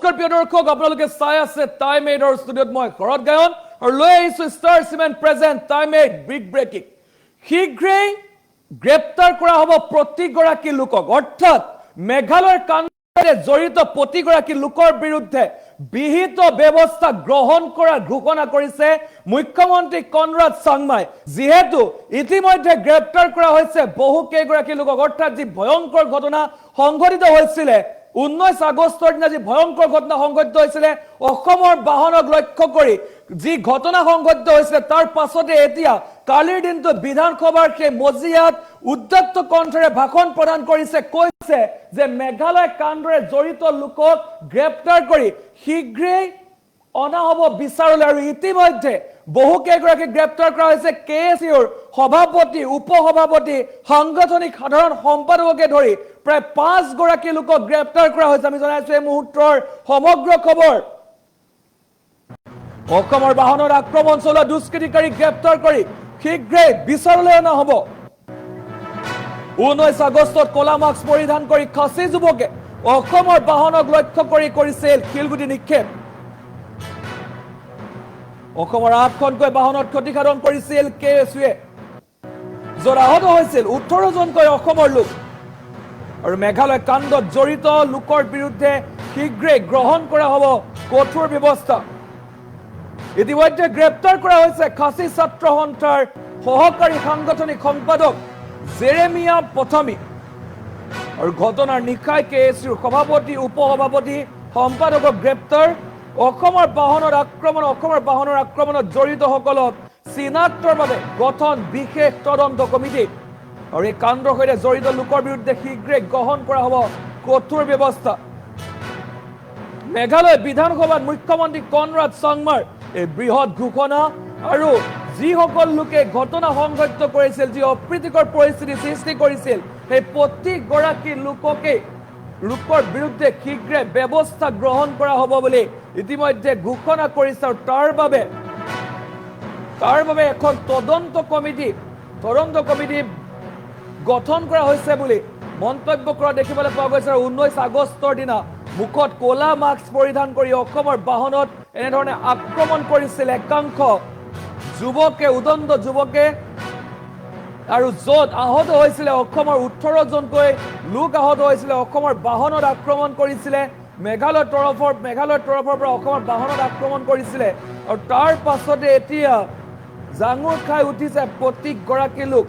নমস্কাৰ প্ৰিয় দৰ্শক আপোনালোকে চাই আছে টাইম এইডৰ ষ্টুডিঅ'ত মই শৰৎ গায়ন আৰু লৈ আহিছো star cement present time aid big breaking শীঘ্ৰেই গ্ৰেপ্তাৰ কৰা হ'ব প্ৰতিগৰাকী লোকক অৰ্থাৎ মেঘালয়ৰ কাণ্ডৰে জড়িত প্ৰতিগৰাকী লোকৰ বিৰুদ্ধে বিহিত ব্যৱস্থা গ্ৰহণ কৰাৰ ঘোষণা কৰিছে মুখ্যমন্ত্ৰী কনৰাড চাংমাই যেহেতু ইতিমধ্যে গ্ৰেপ্তাৰ কৰা হৈছে বহু কেইগৰাকী লোকক অৰ্থাৎ যি ভয়ংকৰ ঘটনা সংঘটিত হৈছিল 19 আগষ্টৰ দিনা যি ভয়ংকৰ ঘটনা সংঘটিত হৈছিল অসমৰ বাহনক লক্ষ্য কৰি যি ঘটনা সংঘটিত হৈছিল তাৰ পাছতে এতিয়া কালিৰ দিনটো বিধানসভাৰ সেই মজিয়াত উদ্যত্ত কণ্ঠৰে ভাষণ প্ৰদান কৰিছে কৈছে যে মেঘালয় কাণ্ডৰে জড়িত লোকক গ্ৰেপ্তাৰ কৰি শীঘ্ৰেই অনা হ'ব বিচাৰলৈ আৰু ইতিমধ্যে বহু কেইগৰাকী গ্ৰেপ্তাৰ কৰা হৈছে কেএছইউৰ সভাপতি উপসভাপতি সাংগঠনিক সাধাৰণ সম্পাদককে ধৰি প্ৰায় 5 গৰাকী লোকক গ্ৰেপ্তাৰ কৰা হৈছে আমি জনাইছো এই মুহূৰ্তৰ সমগ্ৰ খবৰ অসমৰ বাহনৰ আক্ৰমণ চলোৱা দুষ্কৃতিকাৰীক গ্ৰেপ্তাৰ কৰি শীঘ্ৰেই বিচাৰলৈ অনা হ'ব 19 আগষ্টত কলা মাস্ক পৰিধান কৰি খাচী যুৱকে অসমৰ বাহনক লক্ষ্য কৰি কৰিছিল শিলগুটি নিক্ষেপ অসমৰ 8খনকৈ বাহনত ক্ষতিসাধন কৰিছিল কেএছইউৱে য'ত আহত হৈছিল 18 জনকৈ অসমৰ লোক আৰু মেঘালয় কাণ্ডত জড়িত লোকৰ বিৰুদ্ধে শীঘ্ৰেই গ্ৰহণ কৰা হ'ব কঠোৰ ব্যৱস্থা ইতিমধ্যে গ্ৰেপ্তাৰ কৰা হৈছে খাচী ছাত্ৰ সন্থাৰ সহকাৰী সাংগঠনিক সম্পাদক জেৰেমিয়া পথামি আৰু ঘটনাৰ নিশাই কেএছইউৰ সভাপতি উপসভাপতি সম্পাদকক গ্ৰেপ্তাৰ অসমৰ বাহনৰ আক্ৰমণত জড়িতসকলক চিনাক্তৰ বাবে গঠন বিশেষ তদন্ত কমিটি আৰু এই কাণ্ডৰ সৈতে জড়িত লোকৰ বিৰুদ্ধে শীঘ্ৰেই গ্ৰহণ কৰা হ'ব কঠোৰ ব্যৱস্থা মেঘালয় বিধানসভাত মুখ্যমন্ত্ৰী কনৰাড চাংমাৰ এই বৃহৎ ঘোষণা আৰু যিসকল লোকে ঘটনা সংঘটিত কৰিছিল যি অপ্ৰীতিকৰ পৰিস্থিতি সৃষ্টি কৰিছিল সেই প্ৰতিগৰাকী লোকৰ বিৰুদ্ধে শীঘ্ৰেই ব্যৱস্থা গ্ৰহণ কৰা হ'ব বুলি ইতিমধ্যে ঘোষণা কৰিছে আৰু তাৰ বাবে এখন তদন্ত কমিটি গঠন কৰা হৈছে বুলি মন্তব্য কৰা দেখিবলৈ পোৱা গৈছে আৰু 19 আগষ্টৰ দিনা মুখত কলা মাস্ক পৰিধান কৰি অসমৰ বাহনত এনেধৰণে আক্ৰমণ কৰিছিল একাংশ উদণ্ড যুৱকে আৰু য'ত আহত হৈছিলে অসমৰ 18 জনকৈ লোক আহত হৈছিলে অসমৰ বাহনত আক্ৰমণ কৰিছিলে মেঘালয়ৰ তৰফৰ পৰা অসমৰ বাহনত আক্ৰমণ কৰিছিলে আৰু তাৰ পাছতে এতিয়া জাঙুৰ খাই উঠিছে প্ৰতিগৰাকী লোক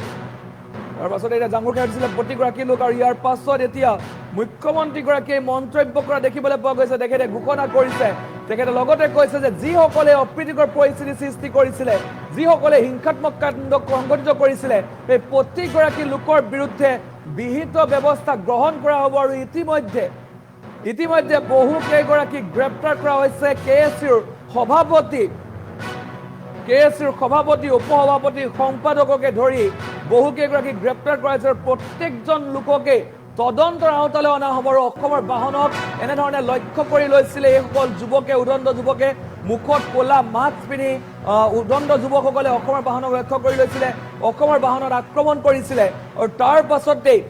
আৰু ইয়াৰ পাছত এতিয়া মুখ্যমন্ত্ৰীগৰাকীয়ে মন্তব্য কৰা দেখিবলৈ পোৱা গৈছে তেখেতে ঘোষণা কৰিছে তেখেতে লগতে কৈছে যে যিসকলে অপ্ৰীতিকৰ পৰিস্থিতি সৃষ্টি কৰিছিলে যিসকলে হিংসাত্মক কাণ্ড সংঘটিত কৰিছিলে সেই প্ৰতিগৰাকী লোকৰ বিৰুদ্ধে বিহিত ব্যৱস্থা গ্ৰহণ কৰা হ'ব আৰু ইতিমধ্যে বহু কেইগৰাকী গ্ৰেপ্তাৰ কৰা হৈছে কেএছইউৰ সভাপতি উপসভাপতি সম্পাদককে ধৰি বহু কেইগৰাকী গ্ৰেপ্তাৰ কৰা হৈছে প্ৰত্যেকজন লোককে তদন্তৰ আওতালৈ অনা হ'ব আৰু অসমৰ বাহনক এনেধৰণে লক্ষ্য কৰি লৈছিলে এইসকল উদণ্ড যুৱকে মুখত কলা মাস্ক পিন্ধি উদণ্ড যুৱকসকলে অসমৰ বাহনক লক্ষ্য কৰি লৈছিলে অসমৰ বাহনত আক্ৰমণ কৰিছিলে আৰু তাৰ পাছতেই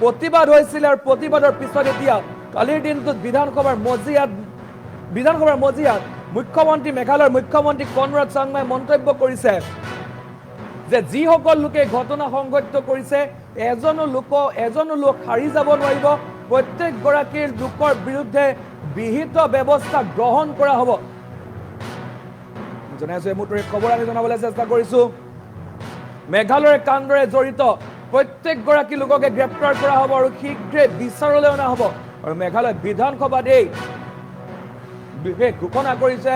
প্ৰতিবাদ হৈছিলে আৰু প্ৰতিবাদৰ পিছত এতিয়া কালিৰ দিনটোত বিধানসভাৰ মজিয়াত মেঘালয়ৰ মুখ্যমন্ত্ৰী কনৰাড চাংমাই মন্তব্য কৰিছে যে যিসকল লোকে ঘটনা সংঘটিত কৰিছে এজনো লোক হাৰি যাব নোৱাৰিব প্ৰত্যেকগৰাকীৰ লোকৰ বিৰুদ্ধে বিহিত ব্যৱস্থা গ্ৰহণ কৰা হ'ব জনাইছো এই মুহূৰ্তত খবৰ আমি জনাবলৈ চেষ্টা কৰিছো মেঘালয়ৰ কাণ্ডৰে জড়িত প্ৰত্যেকগৰাকী লোককে গ্ৰেপ্তাৰ কৰা হ'ব আৰু শীঘ্ৰেই বিচাৰলৈ অনা হ'ব আৰু মেঘালয় বিধানসভাত এই বিশেষ ঘোষণা কৰিছে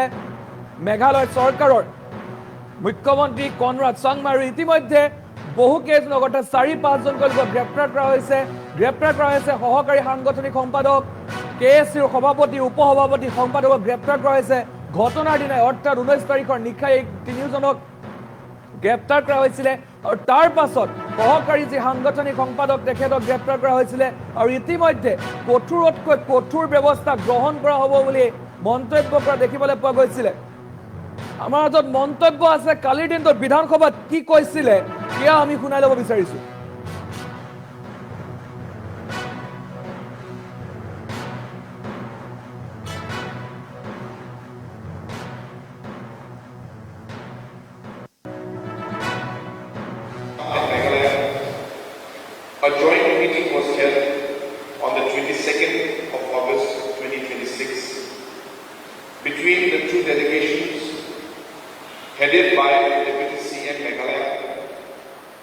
মেঘালয় চৰকাৰৰ মুখ্যমন্ত্ৰী কনৰাড চাংমাই আৰু ইতিমধ্যে বহু কেইজন লগতে 4-5 জনকৈ লোকক গ্ৰেপ্তাৰ কৰা হৈছে সহকাৰী সাংগঠনিক সম্পাদক কেএছইউৰ সভাপতি উপসভাপতি সম্পাদকক গ্ৰেপ্তাৰ কৰা হৈছে ঘটনাৰ দিনাই অৰ্থাৎ 19 তাৰিখৰ নিশাই 3 জনক গ্ৰেপ্তাৰ কৰা হৈছিলে আৰু তাৰ পাছত সহকাৰী যি সাংগঠনিক সম্পাদক তেখেতক গ্ৰেপ্তাৰ কৰা হৈছিলে আৰু ইতিমধ্যে কঠোৰতকৈ কঠোৰ ব্যৱস্থা গ্ৰহণ কৰা হ'ব বুলি মন্তব্য কৰা দেখিবলৈ পোৱা গৈছিলে আমাৰ মাজত মন্তব্য আছে কালিৰ দিনটোত বিধানসভাত কি কৈছিলে সেয়া আমি শুনাই ল'ব বিচাৰিছো between the two delegations headed by Deputy CM Meghalaya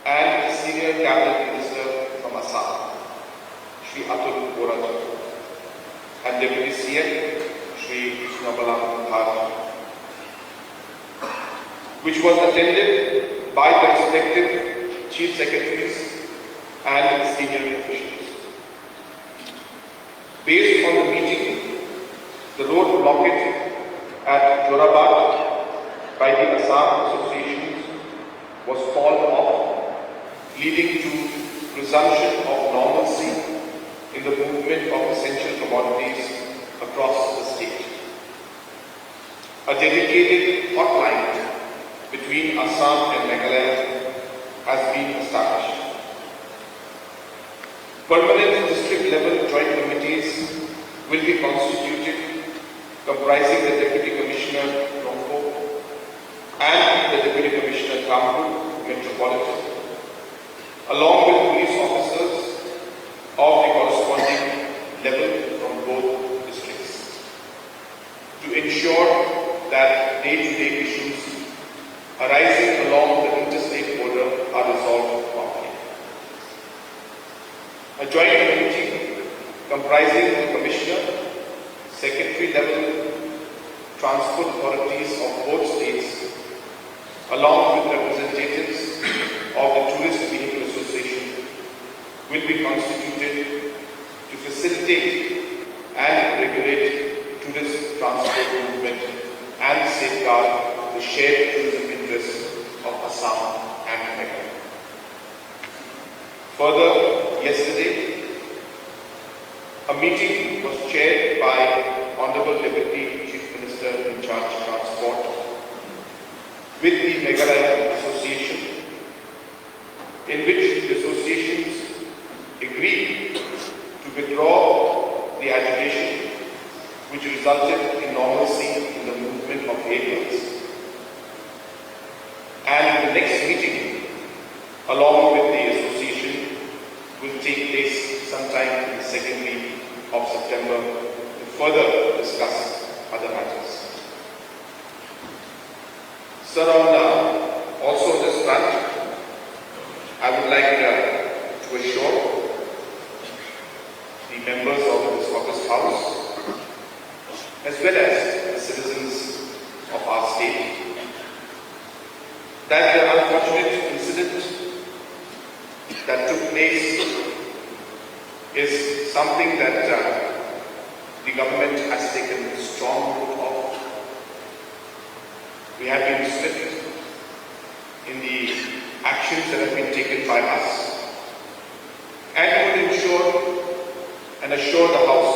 and the Senior Cabinet Minister from Assam, Shri Atul Boraj, and Deputy CM, Shri Nabalam Bhaji, which was attended by the respective Chief Secretaries and senior officials. Based on the meeting, the road blockage at Jorabad by the Assam Association was called off, leading to resumption of normalcy in the movement of essential commodities across the state. A dedicated hotline between Assam and Meghalaya has been established. Permanent district-level joint committees will be constituted, comprising the Deputy Commissioner Rongpo and the Deputy Commissioner Kanpur Metropolitan, along with police officers of the corresponding level from both districts, to ensure that day-to-day issues arising along the interstate border are resolved promptly. A joint committee comprising the Commissioner, Secretary-level transport authorities of both states, along with representatives of the Tourist Vehicle Association, will be constituted to facilitate and regulate tourist transport movement and safeguard the shared tourism interests of Assam and Meghalaya. Further, yesterday, a meeting was chaired by Honorable Deputy Chief Minister in charge of Transport with the Meghalaya Association, in which the associations agreed to withdraw the agitation, which resulted in normalcy in the movement of vehicles. And the next meeting, along with the association, will take place sometime in the second week of September to further discuss other matters. Sir, also on this front, I would like to assure the members of this August House, as well as the citizens of our state, that the unfortunate incident that took place is something that the government has taken strong note of. We have been strict in the actions that have been taken by us, and will ensure and assure the House